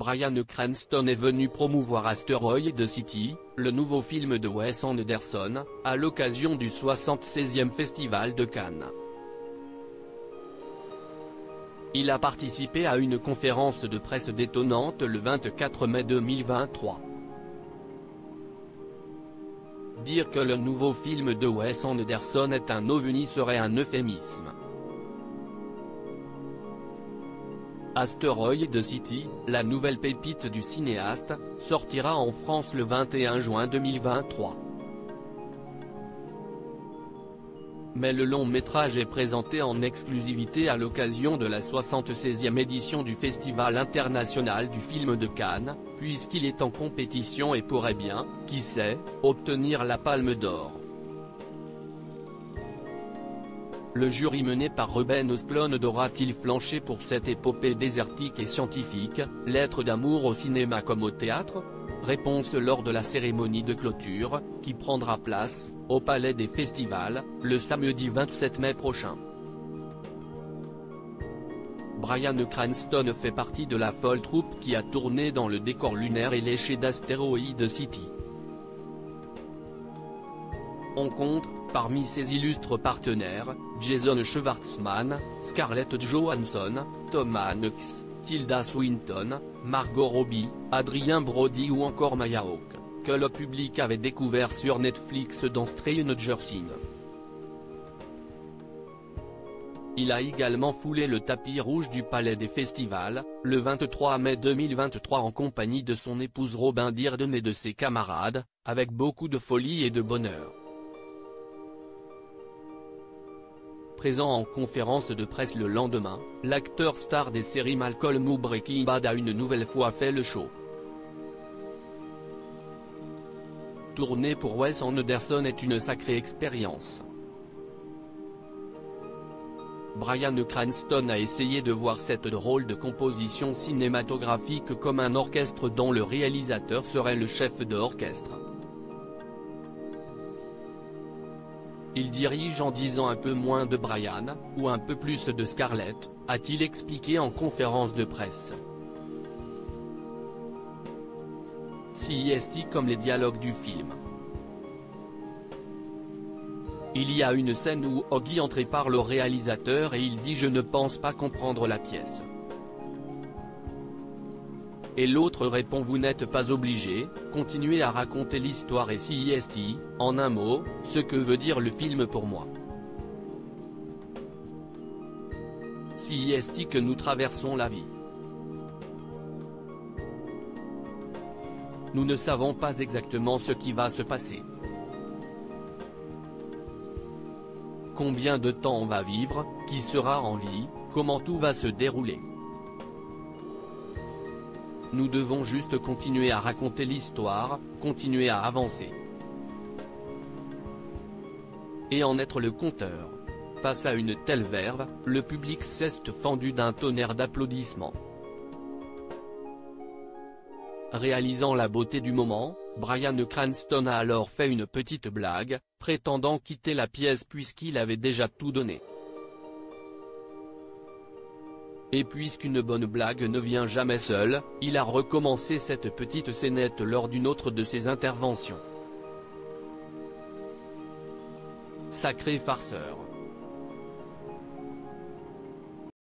Bryan Cranston est venu promouvoir Asteroid City, le nouveau film de Wes Anderson, à l'occasion du 76e Festival de Cannes. Il a participé à une conférence de presse détonnante le 24 mai 2023. Dire que le nouveau film de Wes Anderson est un ovni serait un euphémisme. Asteroid City, la nouvelle pépite du cinéaste, sortira en France le 21 juin 2023. Mais le long métrage est présenté en exclusivité à l'occasion de la 76e édition du Festival international du film de Cannes, puisqu'il est en compétition et pourrait bien, qui sait, obtenir la Palme d'Or. Le jury mené par Ruben Östlund aura-t-il flanché pour cette épopée désertique et scientifique, lettre d'amour au cinéma comme au théâtre? Réponse lors de la cérémonie de clôture, qui prendra place, au Palais des Festivals, le samedi 27 mai prochain. Bryan Cranston fait partie de la folle troupe qui a tourné dans le décor lunaire et léché d'Asteroid City. On compte, parmi ses illustres partenaires, Jason Schwartzman, Scarlett Johansson, Tom Hanks, Tilda Swinton, Margot Robbie, Adrien Brody ou encore Maya Hawke, que le public avait découvert sur Netflix dans Stranger Things. Il a également foulé le tapis rouge du Palais des Festivals, le 23 mai 2023 en compagnie de son épouse Robin Dearden et de ses camarades, avec beaucoup de folie et de bonheur. Présent en conférence de presse le lendemain, l'acteur star des séries Malcolm ou Breaking Bad a une nouvelle fois fait le show. Tourner pour Wes Anderson est une sacrée expérience. Bryan Cranston a essayé de voir cette drôle de composition cinématographique comme un orchestre dont le réalisateur serait le chef d'orchestre. Il dirige en disant un peu moins de Bryan, ou un peu plus de Scarlett, a-t-il expliqué en conférence de presse. CIST comme les dialogues du film. Il y a une scène où Oggy entre par le réalisateur et il dit « Je ne pense pas comprendre la pièce ». Et l'autre répond « Vous n'êtes pas obligé, continuez à raconter l'histoire et CIST, en un mot, ce que veut dire le film pour moi. CIST que nous traversons la vie. Nous ne savons pas exactement ce qui va se passer. Combien de temps on va vivre, qui sera en vie, comment tout va se dérouler. Nous devons juste continuer à raconter l'histoire, continuer à avancer. Et en être le conteur. Face à une telle verve, le public s'est fendu d'un tonnerre d'applaudissements. Réalisant la beauté du moment, Bryan Cranston a alors fait une petite blague, prétendant quitter la pièce puisqu'il avait déjà tout donné. Et puisqu'une bonne blague ne vient jamais seule, il a recommencé cette petite scénette lors d'une autre de ses interventions. Sacré farceur.